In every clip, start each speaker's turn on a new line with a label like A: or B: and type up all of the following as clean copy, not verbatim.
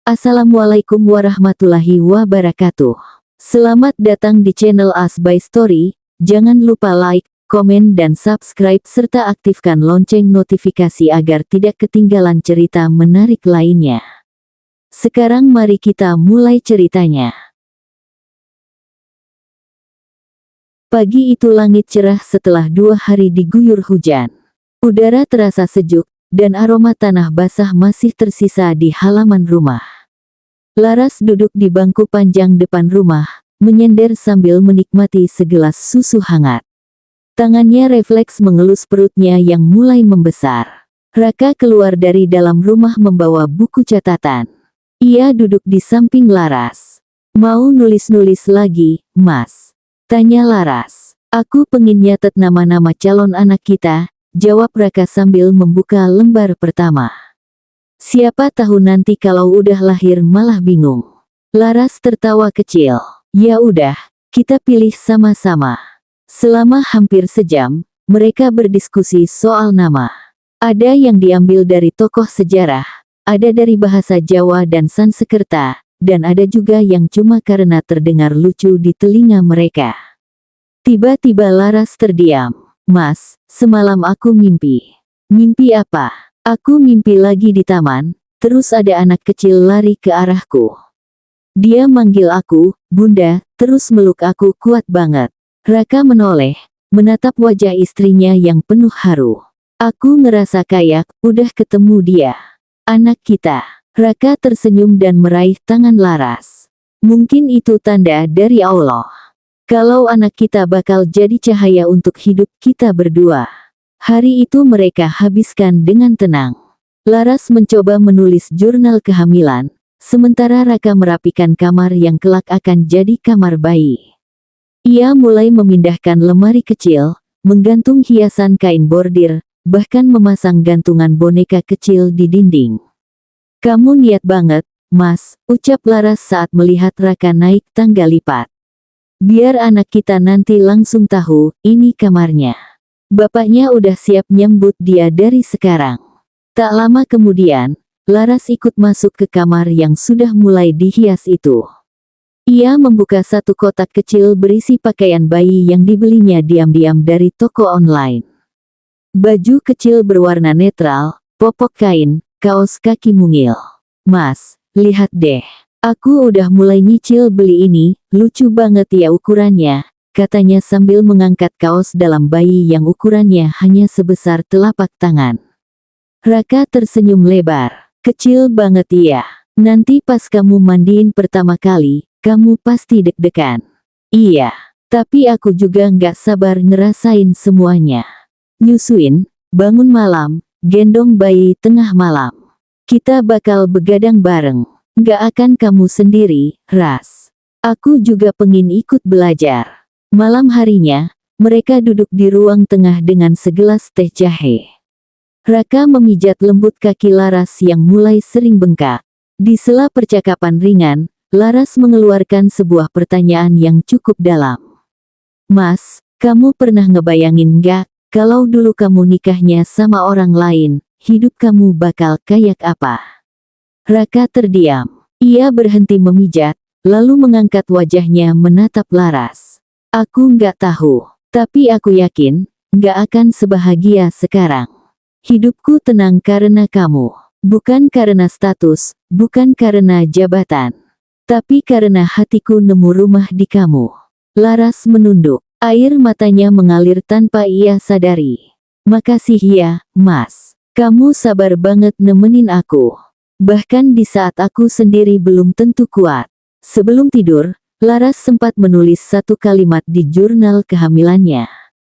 A: Assalamualaikum warahmatullahi wabarakatuh. Selamat datang di channel As by Story. Jangan lupa like, komen dan subscribe serta aktifkan lonceng notifikasi agar tidak ketinggalan cerita menarik lainnya. Sekarang mari kita mulai ceritanya. Pagi itu langit cerah setelah 2 hari diguyur hujan. Udara terasa sejuk, dan aroma tanah basah masih tersisa di halaman rumah. Laras duduk di bangku panjang depan rumah, menyender sambil menikmati segelas susu hangat. Tangannya refleks mengelus perutnya yang mulai membesar. Raka keluar dari dalam rumah membawa buku catatan. Ia duduk di samping Laras. "Mau nulis-nulis lagi, Mas?" tanya Laras. "Aku pengen nyatet nama-nama calon anak kita," jawab Raka sambil membuka lembar pertama. "Siapa tahu nanti kalau udah lahir malah bingung." Laras tertawa kecil. "Ya udah, kita pilih sama-sama." Selama hampir sejam, mereka berdiskusi soal nama. Ada yang diambil dari tokoh sejarah, ada dari bahasa Jawa dan Sanskerta, dan ada juga yang cuma karena terdengar lucu di telinga mereka. Tiba-tiba Laras terdiam. "Mas, semalam aku mimpi." "Mimpi apa?" "Aku mimpi lagi di taman, terus ada anak kecil lari ke arahku. Dia manggil aku, 'Bunda,' terus meluk aku kuat banget." Raka menoleh, menatap wajah istrinya yang penuh haru. "Aku ngerasa kayak udah ketemu dia. Anak kita." Raka tersenyum dan meraih tangan Laras. "Mungkin itu tanda dari Allah. Kalau anak kita bakal jadi cahaya untuk hidup kita berdua." Hari itu mereka habiskan dengan tenang. Laras mencoba menulis jurnal kehamilan, sementara Raka merapikan kamar yang kelak akan jadi kamar bayi. Ia mulai memindahkan lemari kecil, menggantung hiasan kain bordir, bahkan memasang gantungan boneka kecil di dinding. "Kamu niat banget, Mas," ucap Laras saat melihat Raka naik tangga lipat. "Biar anak kita nanti langsung tahu, ini kamarnya. Bapaknya udah siap nyambut dia dari sekarang." Tak lama kemudian, Laras ikut masuk ke kamar yang sudah mulai dihias itu. Ia membuka satu kotak kecil berisi pakaian bayi yang dibelinya diam-diam dari toko online. Baju kecil berwarna netral, popok kain, kaos kaki mungil. "Mas, lihat deh. Aku udah mulai nyicil beli ini, lucu banget ya ukurannya," katanya sambil mengangkat kaos dalam bayi yang ukurannya hanya sebesar telapak tangan. Raka tersenyum lebar. "Kecil banget ya. Nanti pas kamu mandiin pertama kali, kamu pasti deg-degan." "Iya, tapi aku juga nggak sabar ngerasain semuanya. Nyusuin, bangun malam, gendong bayi tengah malam. Kita bakal begadang bareng. Nggak akan kamu sendiri, Ras. Aku juga pengen ikut belajar." Malam harinya, mereka duduk di ruang tengah dengan segelas teh jahe. Raka memijat lembut kaki Laras yang mulai sering bengkak. Di sela percakapan ringan, Laras mengeluarkan sebuah pertanyaan yang cukup dalam. "Mas, kamu pernah ngebayangin nggak, kalau dulu kamu nikahnya sama orang lain, hidup kamu bakal kayak apa?" Raka terdiam. Ia berhenti memijat, lalu mengangkat wajahnya menatap Laras. "Aku nggak tahu, tapi aku yakin, nggak akan sebahagia sekarang. Hidupku tenang karena kamu. Bukan karena status, bukan karena jabatan. Tapi karena hatiku nemu rumah di kamu." Laras menunduk. Air matanya mengalir tanpa ia sadari. "Makasih ya, Mas. Kamu sabar banget nemenin aku. Bahkan di saat aku sendiri belum tentu kuat." Sebelum tidur, Laras sempat menulis satu kalimat di jurnal kehamilannya.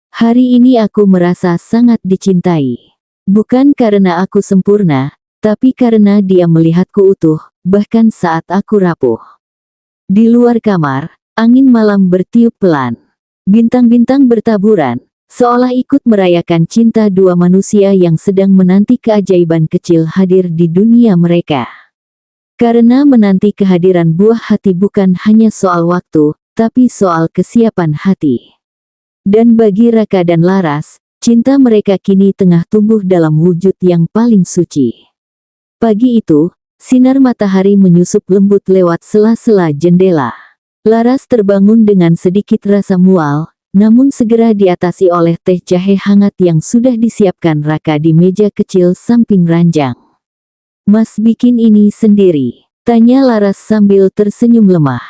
A: "Hari ini aku merasa sangat dicintai. Bukan karena aku sempurna, tapi karena dia melihatku utuh, bahkan saat aku rapuh." Di luar kamar, angin malam bertiup pelan. Bintang-bintang bertaburan, seolah ikut merayakan cinta dua manusia yang sedang menanti keajaiban kecil hadir di dunia mereka. Karena menanti kehadiran buah hati bukan hanya soal waktu, tapi soal kesiapan hati. Dan bagi Raka dan Laras, cinta mereka kini tengah tumbuh dalam wujud yang paling suci. Pagi itu, Sinar matahari menyusup lembut lewat sela-sela jendela. Laras terbangun dengan sedikit rasa mual, namun segera diatasi oleh teh jahe hangat yang sudah disiapkan Raka di meja kecil samping ranjang. "Mas bikin ini sendiri?" tanya Laras sambil tersenyum lemah.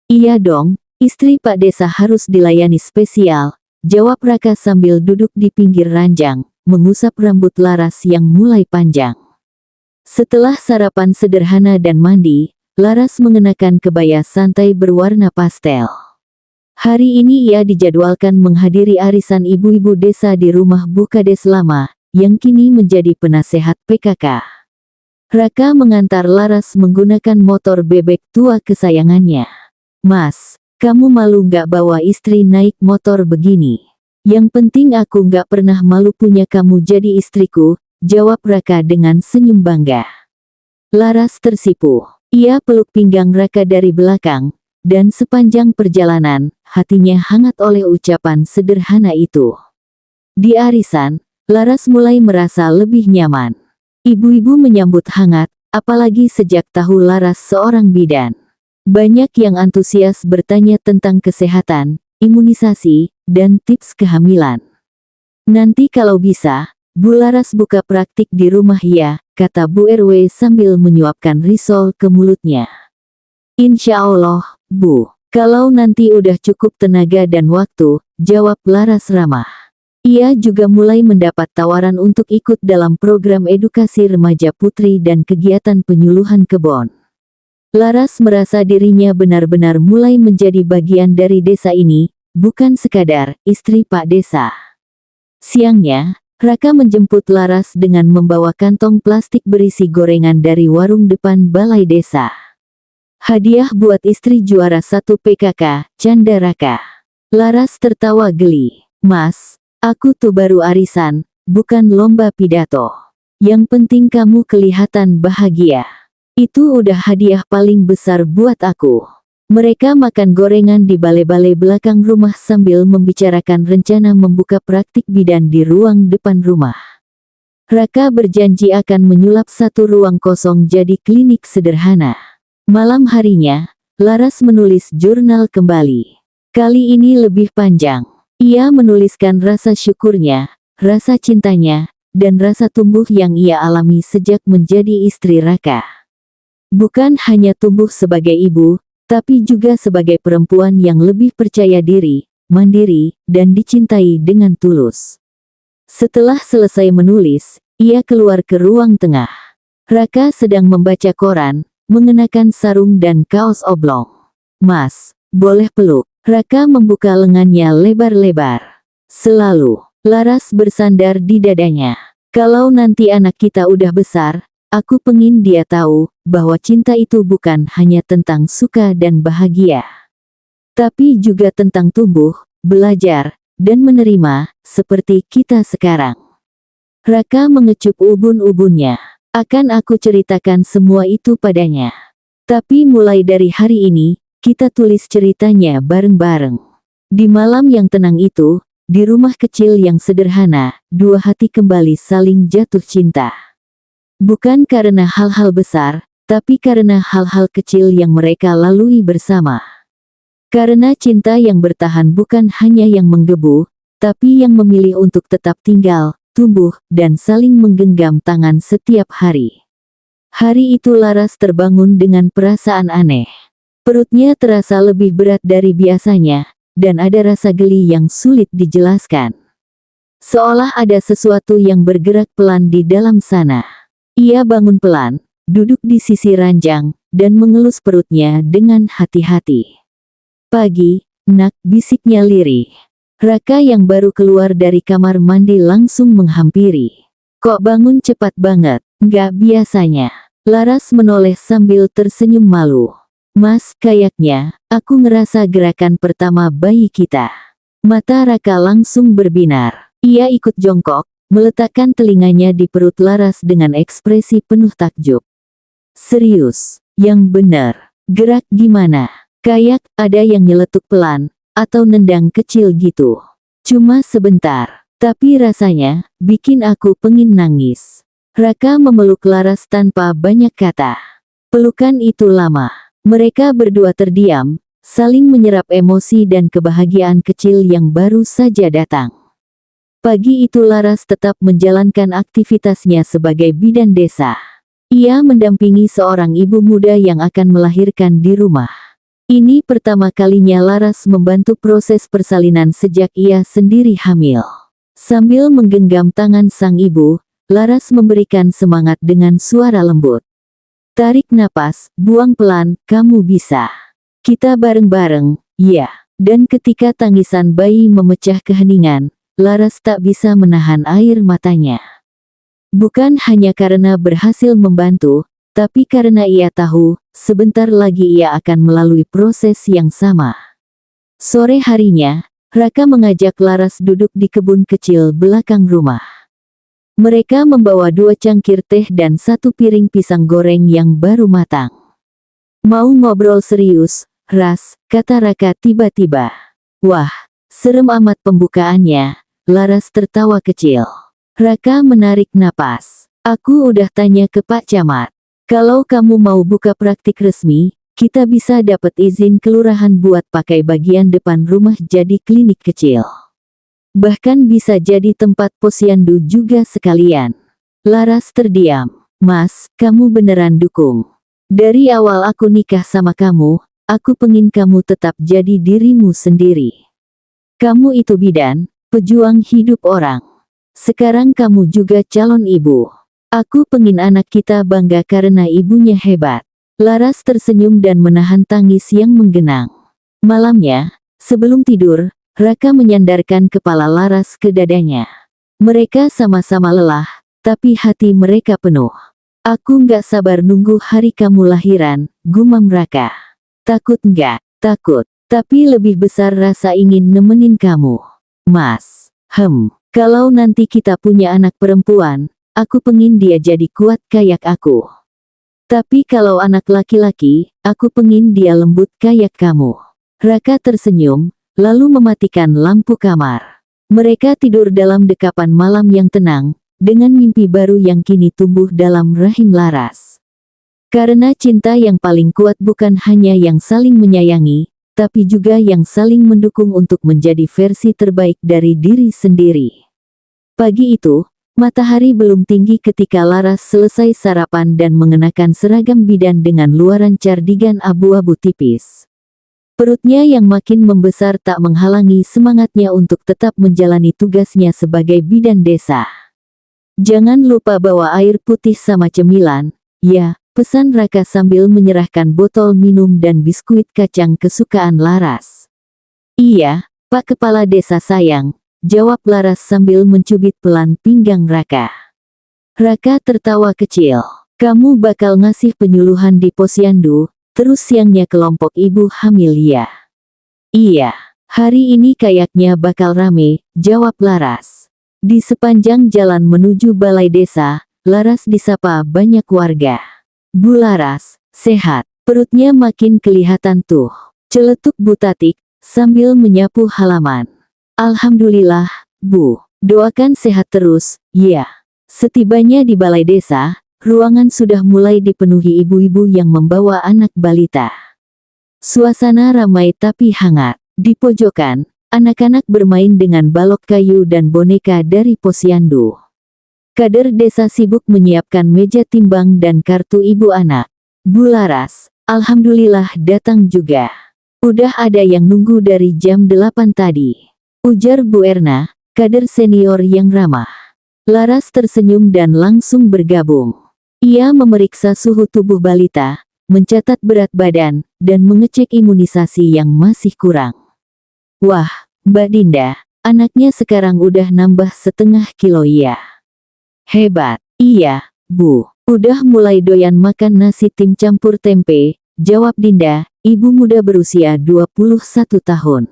A: "Iya dong, istri Pak Desa harus dilayani spesial," jawab Raka sambil duduk di pinggir ranjang, mengusap rambut Laras yang mulai panjang. Setelah sarapan sederhana dan mandi, Laras mengenakan kebaya santai berwarna pastel. Hari ini ia dijadwalkan menghadiri arisan ibu-ibu desa di rumah Bu Kades lama, yang kini menjadi penasehat PKK. Raka mengantar Laras menggunakan motor bebek tua kesayangannya. "Mas, kamu malu nggak bawa istri naik motor begini?" "Yang penting aku nggak pernah malu punya kamu jadi istriku," jawab Raka dengan senyum bangga. Laras tersipu. Ia peluk pinggang Raka dari belakang, dan sepanjang perjalanan, hatinya hangat oleh ucapan sederhana itu. Di arisan, Laras mulai merasa lebih nyaman. Ibu-ibu menyambut hangat, apalagi sejak tahu Laras seorang bidan. Banyak yang antusias bertanya tentang kesehatan, imunisasi, dan tips kehamilan. "Nanti kalau bisa, Bu Laras buka praktik di rumah ya," kata Bu RW sambil menyuapkan risol ke mulutnya. "Insya Allah, Bu. Kalau nanti udah cukup tenaga dan waktu," jawab Laras ramah. Ia juga mulai mendapat tawaran untuk ikut dalam program edukasi remaja putri dan kegiatan penyuluhan kebon. Laras merasa dirinya benar-benar mulai menjadi bagian dari desa ini, bukan sekadar istri Pak Desa. Siangnya, Raka menjemput Laras dengan membawa kantong plastik berisi gorengan dari warung depan balai desa. "Hadiah buat istri juara 1 PKK, canda Raka." Laras tertawa geli. "Mas, aku tuh baru arisan, bukan lomba pidato. Yang penting kamu kelihatan bahagia. Itu udah hadiah paling besar buat aku." Mereka makan gorengan di balai-balai belakang rumah sambil membicarakan rencana membuka praktik bidan di ruang depan rumah. Raka berjanji akan menyulap satu ruang kosong jadi klinik sederhana. Malam harinya, Laras menulis jurnal kembali. Kali ini lebih panjang. Ia menuliskan rasa syukurnya, rasa cintanya, dan rasa tumbuh yang ia alami sejak menjadi istri Raka. Bukan hanya tumbuh sebagai ibu, tapi juga sebagai perempuan yang lebih percaya diri, mandiri, dan dicintai dengan tulus. Setelah selesai menulis, ia keluar ke ruang tengah. Raka sedang membaca koran, mengenakan sarung dan kaos oblong. "Mas, boleh peluk?" Raka membuka lengannya lebar-lebar. "Selalu." Laras bersandar di dadanya. "Kalau nanti anak kita udah besar, aku pengin dia tahu bahwa cinta itu bukan hanya tentang suka dan bahagia, tapi juga tentang tumbuh, belajar, dan menerima, seperti kita sekarang." Raka mengecup ubun-ubunnya. "Akan aku ceritakan semua itu padanya. Tapi mulai dari hari ini, kita tulis ceritanya bareng-bareng." Di malam yang tenang itu, di rumah kecil yang sederhana, dua hati kembali saling jatuh cinta. Bukan karena hal-hal besar, tapi karena hal-hal kecil yang mereka lalui bersama. Karena cinta yang bertahan bukan hanya yang menggebu, tapi yang memilih untuk tetap tinggal, tumbuh, dan saling menggenggam tangan setiap hari. Hari itu Laras terbangun dengan perasaan aneh. Perutnya terasa lebih berat dari biasanya, dan ada rasa geli yang sulit dijelaskan. Seolah ada sesuatu yang bergerak pelan di dalam sana. Ia bangun pelan, duduk di sisi ranjang, dan mengelus perutnya dengan hati-hati. "Pagi, nak," bisiknya lirih. Raka yang baru keluar dari kamar mandi langsung menghampiri. "Kok bangun cepat banget?" "Nggak biasanya." Laras menoleh sambil tersenyum malu. "Mas, kayaknya, aku ngerasa gerakan pertama bayi kita." Mata Raka langsung berbinar. Ia ikut jongkok, meletakkan telinganya di perut Laras dengan ekspresi penuh takjub. "Serius? Yang bener. Gerak gimana? Kayak ada yang nyeletuk pelan, atau nendang kecil gitu?" "Cuma sebentar, tapi rasanya bikin aku pengin nangis." Raka memeluk Laras tanpa banyak kata. Pelukan itu lama. Mereka berdua terdiam, saling menyerap emosi dan kebahagiaan kecil yang baru saja datang. Pagi itu Laras tetap menjalankan aktivitasnya sebagai bidan desa. Ia mendampingi seorang ibu muda yang akan melahirkan di rumah. Ini pertama kalinya Laras membantu proses persalinan sejak ia sendiri hamil. Sambil menggenggam tangan sang ibu, Laras memberikan semangat dengan suara lembut. Tarik napas, buang pelan, kamu bisa. Kita bareng-bareng, ya. Dan ketika tangisan bayi memecah keheningan, Laras tak bisa menahan air matanya. Bukan hanya karena berhasil membantu, tapi karena ia tahu, sebentar lagi ia akan melalui proses yang sama. Sore harinya, Raka mengajak Laras duduk di kebun kecil belakang rumah. Mereka membawa 2 cangkir teh dan 1 piring pisang goreng yang baru matang. Mau ngobrol serius, Ras, kata Raka tiba-tiba. Wah, serem amat pembukaannya, Laras tertawa kecil. Raka menarik napas. Aku udah tanya ke Pak Camat. Kalau kamu mau buka praktik resmi, kita bisa dapat izin kelurahan buat pakai bagian depan rumah jadi klinik kecil. Bahkan bisa jadi tempat posyandu juga sekalian. Laras terdiam. Mas, kamu beneran dukung. Dari awal aku nikah sama kamu, aku pengin kamu tetap jadi dirimu sendiri. Kamu itu bidan, pejuang hidup orang. Sekarang kamu juga calon ibu. Aku pengin anak kita bangga karena ibunya hebat. Laras tersenyum dan menahan tangis yang menggenang. Malamnya, sebelum tidur, Raka menyandarkan kepala Laras ke dadanya. Mereka sama-sama lelah, tapi hati mereka penuh. Aku nggak sabar nunggu hari kamu lahiran, gumam Raka. Takut nggak? Takut. Tapi lebih besar rasa ingin nemenin kamu. Mas, kalau nanti kita punya anak perempuan, aku pengin dia jadi kuat kayak aku. Tapi kalau anak laki-laki, aku pengin dia lembut kayak kamu. Raka tersenyum, lalu mematikan lampu kamar. Mereka tidur dalam dekapan malam yang tenang, dengan mimpi baru yang kini tumbuh dalam rahim Laras. Karena cinta yang paling kuat bukan hanya yang saling menyayangi, tapi juga yang saling mendukung untuk menjadi versi terbaik dari diri sendiri. Pagi itu, matahari belum tinggi ketika Laras selesai sarapan dan mengenakan seragam bidan dengan luaran cardigan abu-abu tipis. Perutnya yang makin membesar tak menghalangi semangatnya untuk tetap menjalani tugasnya sebagai bidan desa. Jangan lupa bawa air putih sama cemilan, ya, pesan Raka sambil menyerahkan botol minum dan biskuit kacang kesukaan Laras. Iya, Pak Kepala Desa sayang, jawab Laras sambil mencubit pelan pinggang Raka. Raka tertawa kecil. Kamu bakal ngasih penyuluhan di posyandu, terus siangnya kelompok ibu hamil ya? Iya, hari ini kayaknya bakal rame, jawab Laras. Di sepanjang jalan menuju balai desa, Laras disapa banyak warga. Bu Laras, sehat. Perutnya makin kelihatan tuh, celetuk Bu Tatik, sambil menyapu halaman. Alhamdulillah, Bu. Doakan sehat terus, ya. Setibanya di balai desa, ruangan sudah mulai dipenuhi ibu-ibu yang membawa anak balita. Suasana ramai tapi hangat. Di pojokan, anak-anak bermain dengan balok kayu dan boneka dari posyandu. Kader desa sibuk menyiapkan meja timbang dan kartu ibu anak. Bu Laras, alhamdulillah datang juga. Udah ada yang nunggu dari jam 8 tadi. Ujar Bu Erna, kader senior yang ramah. Laras tersenyum dan langsung bergabung. Ia memeriksa suhu tubuh balita, mencatat berat badan, dan mengecek imunisasi yang masih kurang. Wah, Mbak Dinda, anaknya sekarang udah nambah setengah kilo ya. Hebat. Iya, Bu. Udah mulai doyan makan nasi tim campur tempe, jawab Dinda, ibu muda berusia 21 tahun.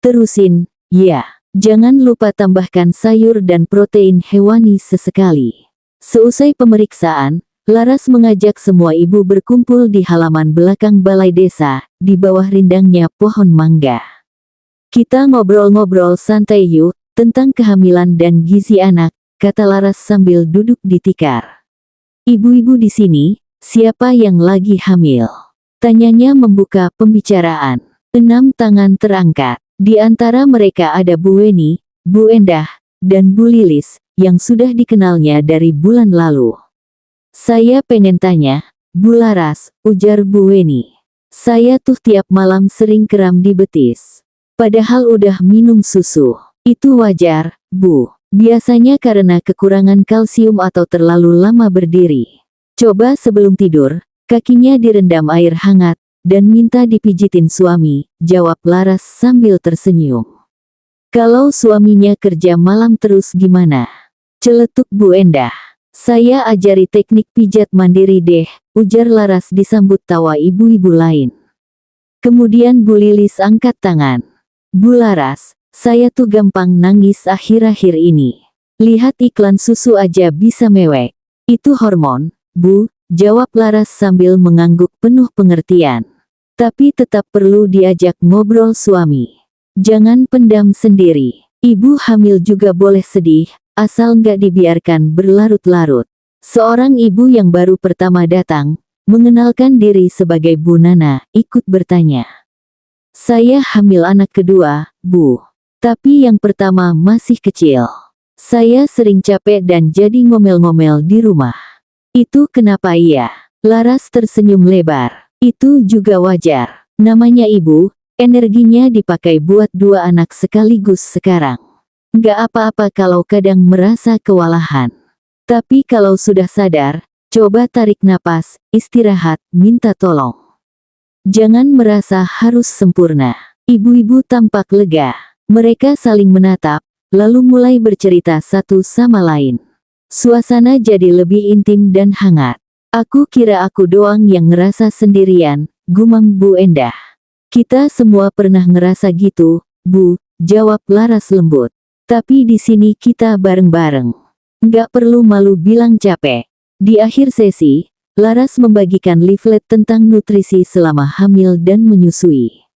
A: Terusin, ya. Jangan lupa tambahkan sayur dan protein hewani sesekali. Seusai pemeriksaan, Laras mengajak semua ibu berkumpul di halaman belakang balai desa, di bawah rindangnya pohon mangga. Kita ngobrol-ngobrol santai yuk, tentang kehamilan dan gizi anak, kata Laras sambil duduk di tikar. Ibu-ibu di sini, Siapa yang lagi hamil? Tanyanya membuka pembicaraan. 6 tangan terangkat. Di antara mereka ada Bu Weni, Bu Endah, dan Bu Lilis, yang sudah dikenalnya dari bulan lalu. Saya pengen tanya, Bu Laras, ujar Bu Weni. Saya tuh tiap malam sering kram di betis. Padahal udah minum susu. Itu wajar, Bu. Biasanya karena kekurangan kalsium atau terlalu lama berdiri. Coba sebelum tidur, kakinya direndam air hangat, dan minta dipijitin suami, jawab Laras sambil tersenyum. Kalau suaminya kerja malam terus gimana? Celetuk Bu Endah. Saya ajari teknik pijat mandiri deh, ujar Laras disambut tawa ibu-ibu lain. Kemudian Bu Lilis angkat tangan. Bu Laras, saya tuh gampang nangis akhir-akhir ini. Lihat iklan susu aja bisa mewek. Itu hormon, Bu, jawab Laras sambil mengangguk penuh pengertian. Tapi tetap perlu diajak ngobrol suami. Jangan pendam sendiri. Ibu hamil juga boleh sedih, asal nggak dibiarkan berlarut-larut. Seorang ibu yang baru pertama datang, mengenalkan diri sebagai Bu Nana, ikut bertanya. Saya hamil anak kedua, Bu. Tapi yang pertama masih kecil. Saya sering capek dan jadi ngomel-ngomel di rumah. Itu kenapa iya? Laras tersenyum lebar. Itu juga wajar. Namanya ibu, energinya dipakai buat 2 anak sekaligus sekarang. Nggak apa-apa kalau kadang merasa kewalahan. Tapi kalau sudah sadar, coba tarik napas, istirahat, minta tolong. Jangan merasa harus sempurna. Ibu-ibu tampak lega. Mereka saling menatap, lalu mulai bercerita satu sama lain. Suasana jadi lebih intim dan hangat. Aku kira aku doang yang ngerasa sendirian, gumam Bu Endah. Kita semua pernah ngerasa gitu, Bu, jawab Laras lembut. Tapi di sini kita bareng-bareng. Nggak perlu malu bilang capek. Di akhir sesi, Laras membagikan leaflet tentang nutrisi selama hamil dan menyusui.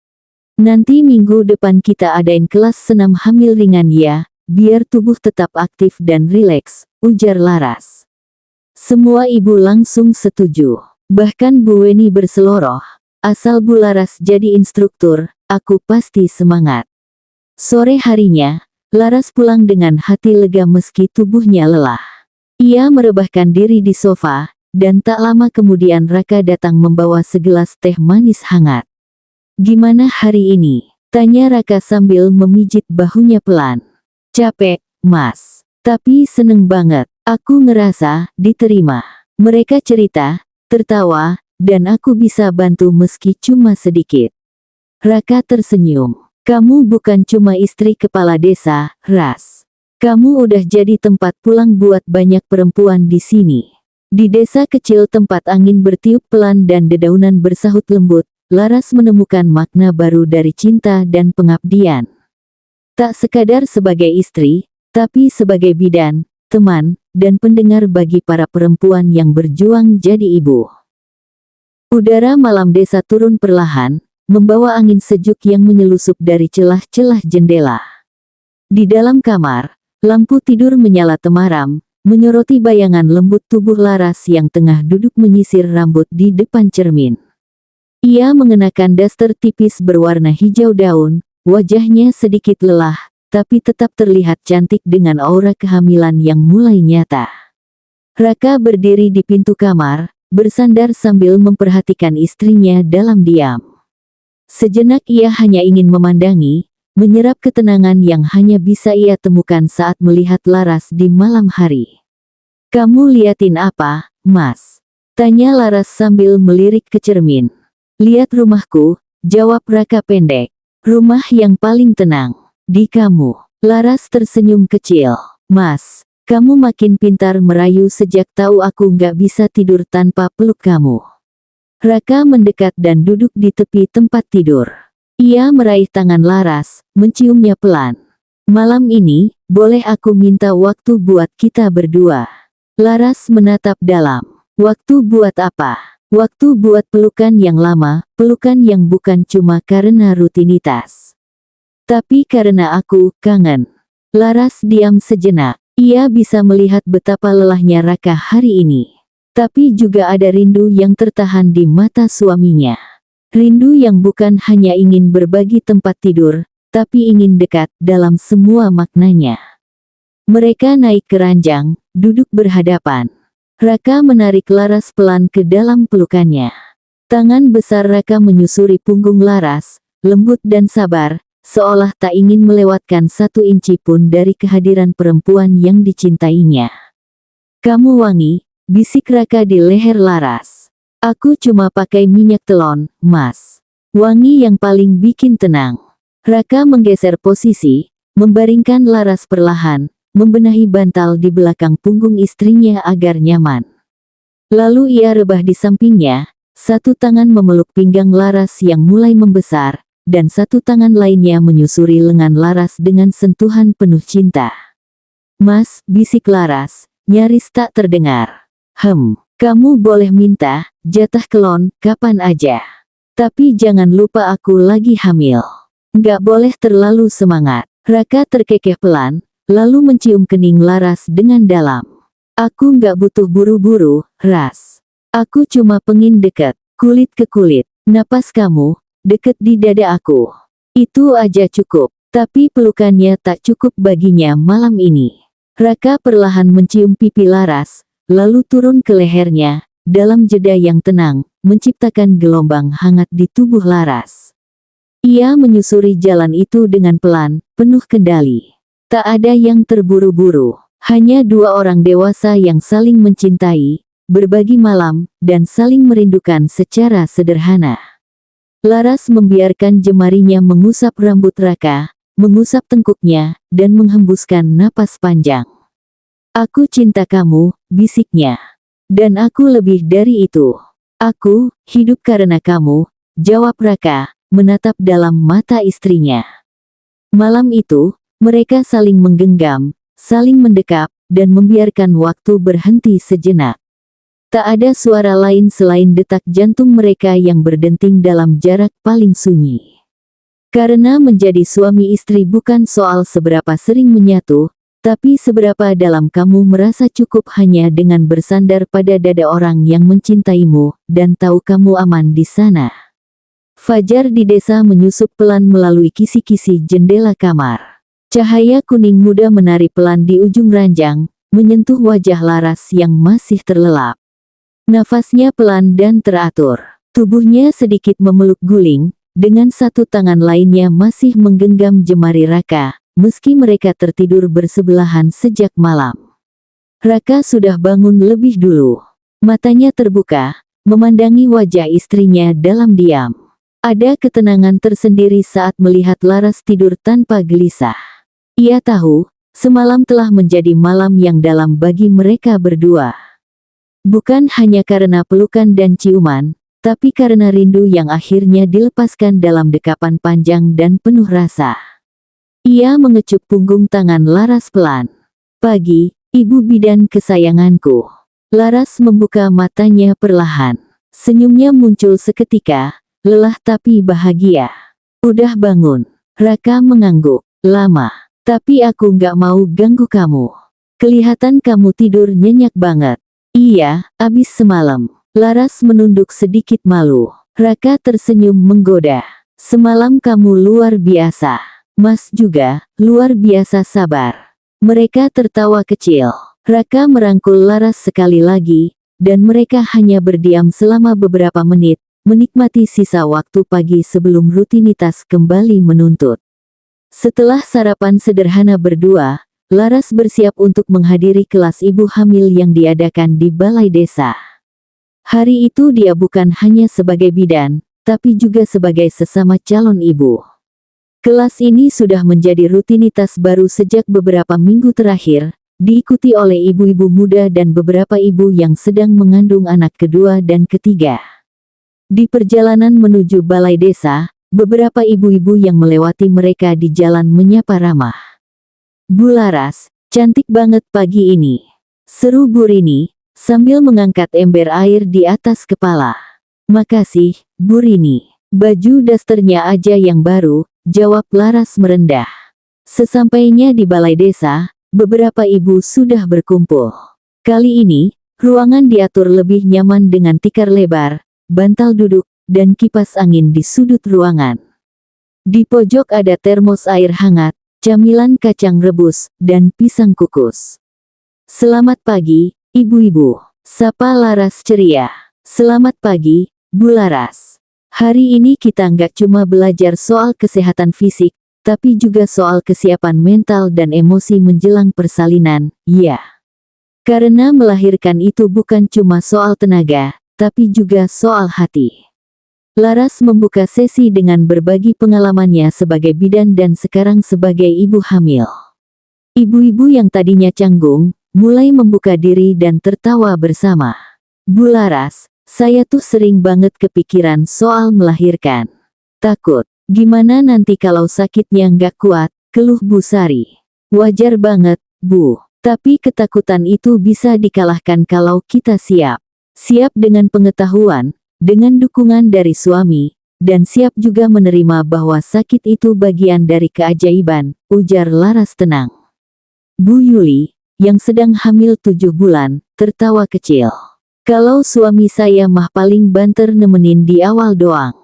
A: Nanti minggu depan kita adain kelas senam hamil ringan ya, biar tubuh tetap aktif dan rileks, ujar Laras. Semua ibu langsung setuju. Bahkan Bu Weni berseloroh. Asal Bu Laras jadi instruktur, aku pasti semangat. Sore harinya, Laras pulang dengan hati lega meski tubuhnya lelah. Ia merebahkan diri di sofa, dan tak lama kemudian Raka datang membawa segelas teh manis hangat. Gimana hari ini? Tanya Raka sambil memijit bahunya pelan. Capek, Mas. Tapi seneng banget. Aku ngerasa diterima. Mereka cerita, tertawa, dan aku bisa bantu meski cuma sedikit. Raka tersenyum. Kamu bukan cuma istri kepala desa, Ras. Kamu udah jadi tempat pulang buat banyak perempuan di sini. Di desa kecil tempat angin bertiup pelan dan dedaunan bersahut lembut, Laras menemukan makna baru dari cinta dan pengabdian. Tak sekadar sebagai istri, tapi sebagai bidan, teman, dan pendengar bagi para perempuan yang berjuang jadi ibu. Udara malam desa turun perlahan, membawa angin sejuk yang menyelusup dari celah-celah jendela. Di dalam kamar, lampu tidur menyala temaram, menyoroti bayangan lembut tubuh Laras yang tengah duduk menyisir rambut di depan cermin. Ia mengenakan daster tipis berwarna hijau daun, wajahnya sedikit lelah, tapi tetap terlihat cantik dengan aura kehamilan yang mulai nyata. Raka berdiri di pintu kamar, bersandar sambil memperhatikan istrinya dalam diam. Sejenak ia hanya ingin memandangi, menyerap ketenangan yang hanya bisa ia temukan saat melihat Laras di malam hari. Kamu liatin apa, Mas? Tanya Laras sambil melirik ke cermin. Lihat rumahku, jawab Raka pendek. Rumah yang paling tenang. Di kamu. Laras tersenyum kecil. Mas, kamu makin pintar merayu sejak tahu aku nggak bisa tidur tanpa peluk kamu. Raka mendekat dan duduk di tepi tempat tidur. Ia meraih tangan Laras, menciumnya pelan. Malam ini, boleh aku minta waktu buat kita berdua? Laras menatap dalam. Waktu buat apa? Waktu buat pelukan yang lama, pelukan yang bukan cuma karena rutinitas. Tapi karena aku kangen. Laras diam sejenak. Ia bisa melihat betapa lelahnya Raka hari ini. Tapi juga ada rindu yang tertahan di mata suaminya. Rindu yang bukan hanya ingin berbagi tempat tidur, tapi ingin dekat dalam semua maknanya. Mereka naik ke ranjang, duduk berhadapan. Raka menarik Laras pelan ke dalam pelukannya. Tangan besar Raka menyusuri punggung Laras, lembut dan sabar, seolah tak ingin melewatkan 1 inci pun dari kehadiran perempuan yang dicintainya. "Kamu wangi," bisik Raka di leher Laras. "Aku cuma pakai minyak telon, Mas. Wangi yang paling bikin tenang." Raka menggeser posisi, membaringkan Laras perlahan, membenahi bantal di belakang punggung istrinya agar nyaman. Lalu ia rebah di sampingnya, satu tangan memeluk pinggang Laras yang mulai membesar, dan satu tangan lainnya menyusuri lengan Laras dengan sentuhan penuh cinta. "Mas," bisik Laras, nyaris tak terdengar. Kamu boleh minta jatah kelon kapan aja. Tapi jangan lupa aku lagi hamil. Nggak boleh terlalu semangat." Raka terkekeh pelan, lalu mencium kening Laras dengan dalam. "Aku nggak butuh buru-buru, Ras. Aku cuma pengin deket, kulit ke kulit. Napas kamu, deket di dada aku. Itu aja cukup." Tapi pelukannya tak cukup baginya malam ini. Raka perlahan mencium pipi Laras, lalu turun ke lehernya, dalam jeda yang tenang, menciptakan gelombang hangat di tubuh Laras. Ia menyusuri jalan itu dengan pelan, penuh kendali. Tak ada yang terburu-buru, hanya 2 orang dewasa yang saling mencintai, berbagi malam, dan saling merindukan secara sederhana. Laras membiarkan jemarinya mengusap rambut Raka, mengusap tengkuknya, dan menghembuskan napas panjang. "Aku cinta kamu," bisiknya. "Dan aku lebih dari itu. Aku hidup karena kamu," jawab Raka, menatap dalam mata istrinya. Malam itu, mereka saling menggenggam, saling mendekap, dan membiarkan waktu berhenti sejenak. Tak ada suara lain selain detak jantung mereka yang berdenting dalam jarak paling sunyi. Karena menjadi suami istri bukan soal seberapa sering menyatu, tapi seberapa dalam kamu merasa cukup hanya dengan bersandar pada dada orang yang mencintaimu, dan tahu kamu aman di sana. Fajar di desa menyusup pelan melalui kisi-kisi jendela kamar. Cahaya kuning muda menari pelan di ujung ranjang, menyentuh wajah Laras yang masih terlelap. Nafasnya pelan dan teratur. Tubuhnya sedikit memeluk guling, dengan satu tangan lainnya masih menggenggam jemari Raka, meski mereka tertidur bersebelahan sejak malam. Raka sudah bangun lebih dulu. Matanya terbuka, memandangi wajah istrinya dalam diam. Ada ketenangan tersendiri saat melihat Laras tidur tanpa gelisah. Ia tahu, semalam telah menjadi malam yang dalam bagi mereka berdua. Bukan hanya karena pelukan dan ciuman, tapi karena rindu yang akhirnya dilepaskan dalam dekapan panjang dan penuh rasa. Ia mengecup punggung tangan Laras pelan. "Pagi, ibu bidan kesayanganku." Laras membuka matanya perlahan. Senyumnya muncul seketika, lelah tapi bahagia. "Udah bangun?" Raka mengangguk. "Lama. Tapi aku nggak mau ganggu kamu. Kelihatan kamu tidur nyenyak banget." "Iya, abis semalam." Laras menunduk sedikit malu. Raka tersenyum menggoda. "Semalam kamu luar biasa. Mas juga, luar biasa sabar." Mereka tertawa kecil. Raka merangkul Laras sekali lagi, dan mereka hanya berdiam selama beberapa menit, menikmati sisa waktu pagi sebelum rutinitas kembali menuntut. Setelah sarapan sederhana berdua, Laras bersiap untuk menghadiri kelas ibu hamil yang diadakan di balai desa. Hari itu dia bukan hanya sebagai bidan, tapi juga sebagai sesama calon ibu. Kelas ini sudah menjadi rutinitas baru sejak beberapa minggu terakhir, diikuti oleh ibu-ibu muda dan beberapa ibu yang sedang mengandung anak kedua dan ketiga. Di perjalanan menuju balai desa, beberapa ibu-ibu yang melewati mereka di jalan menyapa ramah. "Bu Laras, cantik banget pagi ini," seru Bu Rini, sambil mengangkat ember air di atas kepala. "Makasih, Bu Rini. Baju dasternya aja yang baru," jawab Laras merendah. Sesampainya di balai desa, beberapa ibu sudah berkumpul. Kali ini, Ruangan diatur lebih nyaman dengan tikar lebar, bantal duduk, dan kipas angin di sudut ruangan. Di pojok ada termos air hangat, camilan kacang rebus, dan pisang kukus. "Selamat pagi, ibu-ibu," sapa Laras ceria. "Selamat pagi, Bu Laras. Hari ini kita nggak cuma belajar soal kesehatan fisik, tapi juga soal kesiapan mental dan emosi menjelang persalinan, ya. Karena melahirkan itu bukan cuma soal tenaga, tapi juga soal hati." Laras membuka sesi dengan berbagi pengalamannya sebagai bidan dan sekarang sebagai ibu hamil. Ibu-ibu yang tadinya canggung, mulai membuka diri dan tertawa bersama. "Bu Laras, saya tuh sering banget kepikiran soal melahirkan. Takut, gimana nanti kalau sakitnya nggak kuat," keluh Bu Sari. "Wajar banget, Bu. Tapi ketakutan itu bisa dikalahkan kalau kita siap. Siap dengan pengetahuan, dengan dukungan dari suami, dan siap juga menerima bahwa sakit itu bagian dari keajaiban," ujar Laras tenang. Bu Yuli, yang sedang hamil 7 bulan, tertawa kecil. "Kalau suami saya mah paling banter nemenin di awal doang.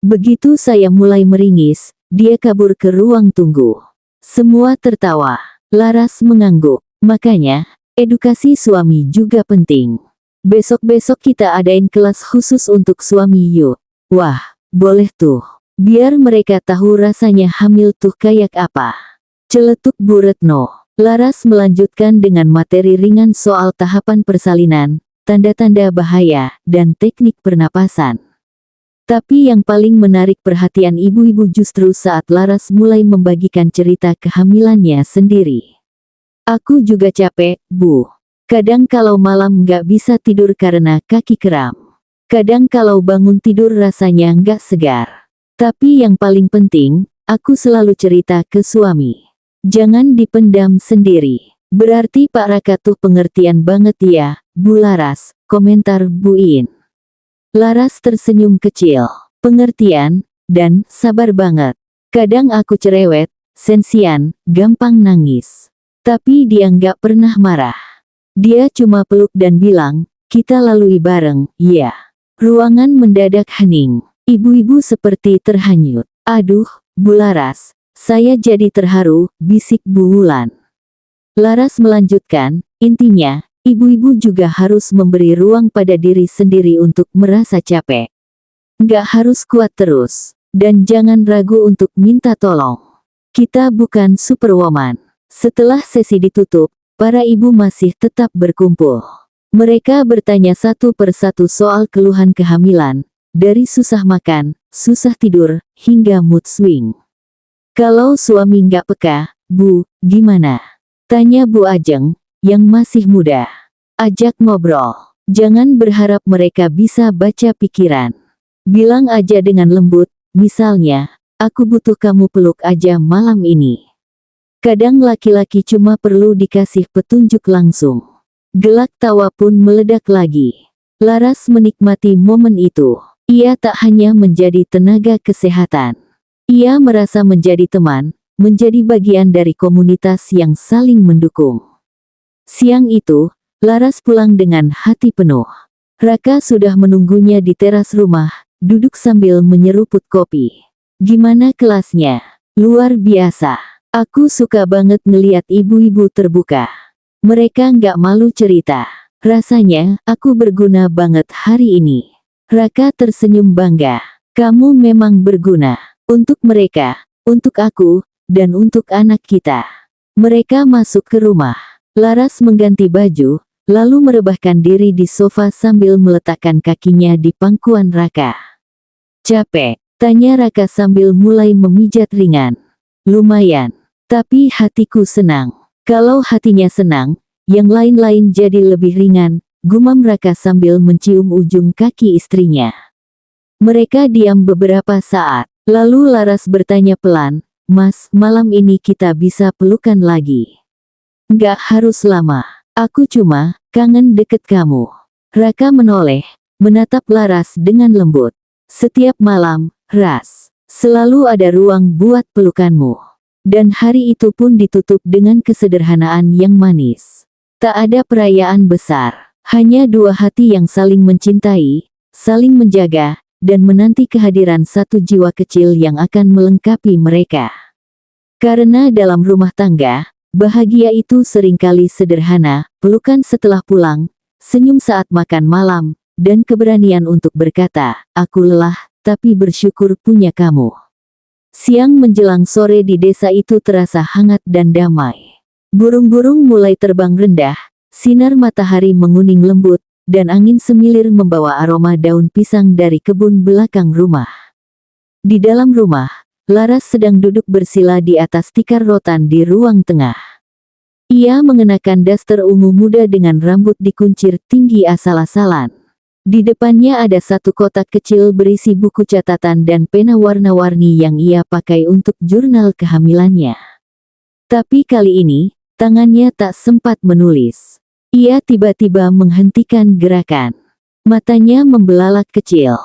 A: Begitu saya mulai meringis, dia kabur ke ruang tunggu." Semua tertawa. Laras mengangguk. "Makanya, edukasi suami juga penting. Besok-besok kita adain kelas khusus untuk suami yuk." "Wah, boleh tuh. Biar mereka tahu rasanya hamil tuh kayak apa," celetuk Bu Retno. Laras melanjutkan dengan materi ringan soal tahapan persalinan, tanda-tanda bahaya, dan teknik pernapasan. Tapi yang paling menarik perhatian ibu-ibu justru saat Laras mulai membagikan cerita kehamilannya sendiri. "Aku juga capek, Bu. Kadang kalau malam nggak bisa tidur karena kaki kram. Kadang kalau bangun tidur rasanya nggak segar. Tapi yang paling penting, aku selalu cerita ke suami. Jangan dipendam sendiri." "Berarti Pak Raka tuh pengertian banget ya, Bu Laras," komentar Bu In. Laras tersenyum kecil. "Pengertian, dan sabar banget. Kadang aku cerewet, sensian, gampang nangis. Tapi dia nggak pernah marah. Dia cuma peluk dan bilang, 'Kita lalui bareng, ya.'" Ruangan mendadak hening. Ibu-ibu seperti terhanyut. "Aduh, Bu Laras, saya jadi terharu," bisik Bu Wulan. Laras melanjutkan, "Intinya, ibu-ibu juga harus memberi ruang pada diri sendiri untuk merasa capek. Nggak harus kuat terus. Dan jangan ragu untuk minta tolong. Kita bukan superwoman." Setelah sesi ditutup, para ibu masih tetap berkumpul. Mereka bertanya satu persatu soal keluhan kehamilan, dari susah makan, susah tidur, hingga mood swing. "Kalau suami nggak peka, Bu, gimana?" tanya Bu Ajeng, yang masih muda. "Ajak ngobrol. Jangan berharap mereka bisa baca pikiran. Bilang aja dengan lembut, misalnya, 'Aku butuh kamu peluk aja malam ini.' Kadang laki-laki cuma perlu dikasih petunjuk langsung." Gelak tawa pun meledak lagi. Laras menikmati momen itu. Ia tak hanya menjadi tenaga kesehatan. Ia merasa menjadi teman, menjadi bagian dari komunitas yang saling mendukung. Siang itu, Laras pulang dengan hati penuh. Raka sudah menunggunya di teras rumah, duduk sambil menyeruput kopi. "Gimana kelasnya?" "Luar biasa. Aku suka banget ngeliat ibu-ibu terbuka. Mereka nggak malu cerita. Rasanya, aku berguna banget hari ini." Raka tersenyum bangga. "Kamu memang berguna. Untuk mereka, untuk aku, dan untuk anak kita." Mereka masuk ke rumah. Laras mengganti baju, lalu merebahkan diri di sofa sambil meletakkan kakinya di pangkuan Raka. "Capek?" tanya Raka sambil mulai memijat ringan. "Lumayan. Tapi hatiku senang." Kalau hatinya senang, yang lain-lain jadi lebih ringan, gumam Raka sambil mencium ujung kaki istrinya. Mereka diam beberapa saat, lalu Laras bertanya pelan, "Mas, malam ini kita bisa pelukan lagi?" "Nggak harus lama. Aku cuma kangen deket kamu." Raka menoleh, menatap Laras dengan lembut. "Setiap malam, Ras, selalu ada ruang buat pelukanmu." Dan hari itu pun ditutup dengan kesederhanaan yang manis. Tak ada perayaan besar, Hanya dua hati yang saling mencintai, saling menjaga, dan menanti kehadiran satu jiwa kecil yang akan melengkapi mereka. Karena dalam rumah tangga, bahagia itu seringkali sederhana, pelukan setelah pulang, senyum saat makan malam, dan keberanian untuk berkata, "Aku lelah, tapi bersyukur punya kamu." Siang menjelang sore di desa itu terasa hangat dan damai. Burung-burung mulai terbang rendah, sinar matahari menguning lembut, dan angin semilir membawa aroma daun pisang dari kebun belakang rumah. Di dalam rumah, Laras sedang duduk bersila di atas tikar rotan di ruang tengah. Ia mengenakan daster ungu muda dengan rambut dikuncir tinggi asal-asalan. Di depannya ada satu kotak kecil berisi buku catatan dan pena warna-warni yang ia pakai untuk jurnal kehamilannya. Tapi kali ini, tangannya tak sempat menulis. Ia tiba-tiba menghentikan gerakan. Matanya membelalak kecil.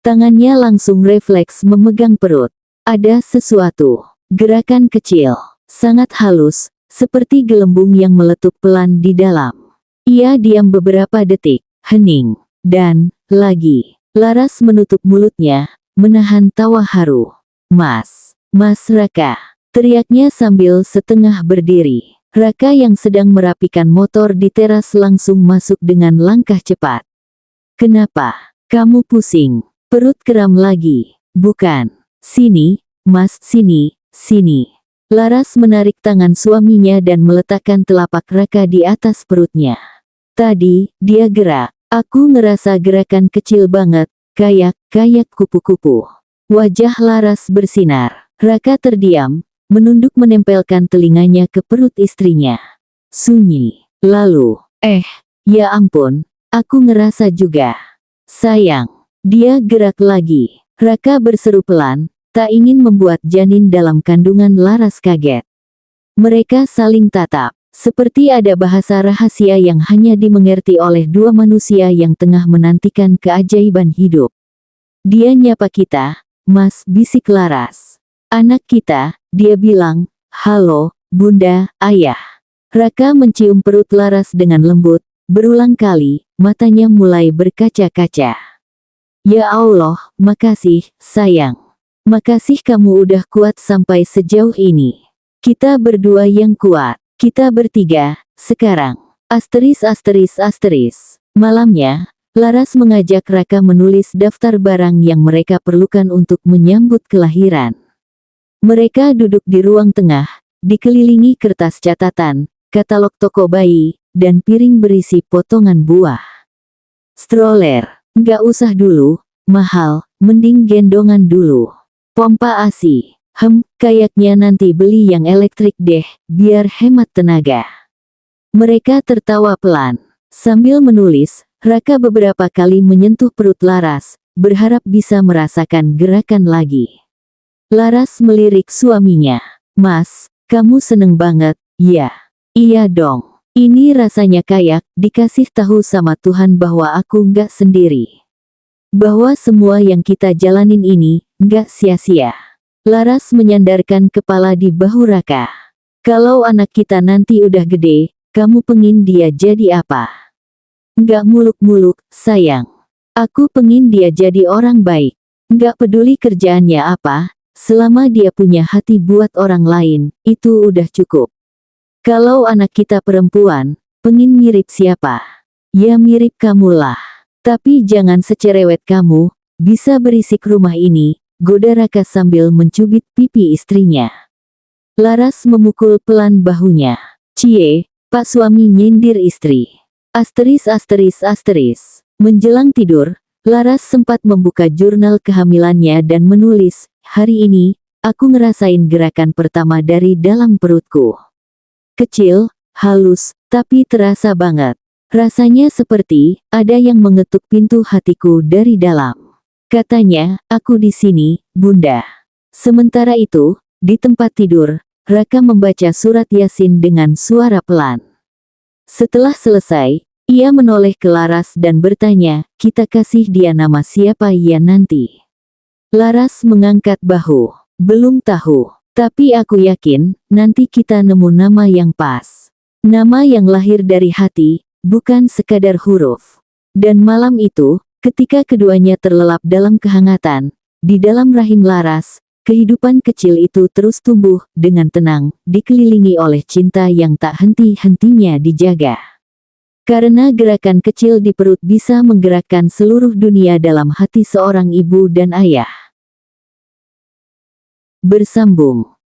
A: Tangannya langsung refleks memegang perut. Ada sesuatu. Gerakan kecil. Sangat halus, seperti gelembung yang meletup pelan di dalam. Ia diam beberapa detik, hening. Dan, lagi. Laras menutup mulutnya, menahan tawa haru. Mas Raka, teriaknya sambil setengah berdiri. Raka yang sedang merapikan motor di teras langsung masuk dengan langkah cepat. "Kenapa? Kamu pusing? Perut kram lagi?" "Bukan. Sini, Mas, sini, sini." Laras menarik tangan suaminya dan meletakkan telapak Raka di atas perutnya. Tadi, dia gerak. "Aku ngerasa gerakan kecil banget, kayak kupu-kupu." Wajah Laras bersinar. Raka terdiam, menunduk menempelkan telinganya ke perut istrinya. Sunyi. Lalu, ya ampun, aku ngerasa juga. Sayang. Dia gerak lagi. Raka berseru pelan, tak ingin membuat janin dalam kandungan Laras kaget. Mereka saling tatap, seperti ada bahasa rahasia yang hanya dimengerti oleh dua manusia yang tengah menantikan keajaiban hidup. "Dia nyapa kita, Mas," bisik Laras. "Anak kita," dia bilang. "Halo, Bunda, Ayah." Raka mencium perut Laras dengan lembut, berulang kali, matanya mulai berkaca-kaca. "Ya Allah, makasih, sayang. Makasih kamu udah kuat sampai sejauh ini. Kita berdua yang kuat. Kita bertiga, sekarang." Malamnya, Laras mengajak Raka menulis daftar barang yang mereka perlukan untuk menyambut kelahiran. Mereka duduk di ruang tengah, dikelilingi kertas catatan, katalog toko bayi, dan piring berisi potongan buah. "Stroller, nggak usah dulu, mahal, mending gendongan dulu. Pompa ASI, kayaknya nanti beli yang elektrik deh, biar hemat tenaga." Mereka tertawa pelan. Sambil menulis, Raka beberapa kali menyentuh perut Laras, berharap bisa merasakan gerakan lagi. Laras melirik suaminya. "Mas, kamu seneng banget, ya?" "Iya dong. Ini rasanya kayak dikasih tahu sama Tuhan bahwa aku nggak sendiri. Bahwa semua yang kita jalanin ini nggak sia-sia." Laras menyandarkan kepala di bahu Raka. "Kalau anak kita nanti udah gede, kamu pengin dia jadi apa?" "Nggak muluk-muluk, sayang. Aku pengin dia jadi orang baik. Nggak peduli kerjaannya apa, selama dia punya hati buat orang lain, itu udah cukup. Kalau anak kita perempuan, pengin mirip siapa? Ya mirip kamulah. Tapi jangan secerewet kamu, bisa berisik rumah ini," goda Raka sambil mencubit pipi istrinya. Laras memukul pelan bahunya. "Cie, Pak suami," nyindir istri. Menjelang tidur, Laras sempat membuka jurnal kehamilannya dan menulis, "Hari ini, aku ngerasain gerakan pertama dari dalam perutku. Kecil, halus, tapi terasa banget. Rasanya seperti ada yang mengetuk pintu hatiku dari dalam. Katanya, aku di sini, Bunda." Sementara itu, di tempat tidur, Raka membaca surat Yasin dengan suara pelan. Setelah selesai, ia menoleh ke Laras dan bertanya, "Kita kasih dia nama siapa ya nanti?" Laras mengangkat bahu. "Belum tahu. Tapi aku yakin, nanti kita nemu nama yang pas. Nama yang lahir dari hati, bukan sekadar huruf. Dan malam itu, ketika keduanya terlelap dalam kehangatan, di dalam rahim Laras, kehidupan kecil itu terus tumbuh dengan tenang, dikelilingi oleh cinta yang tak henti-hentinya dijaga. Karena gerakan kecil di perut bisa menggerakkan seluruh dunia dalam hati seorang ibu dan ayah. Bersambung.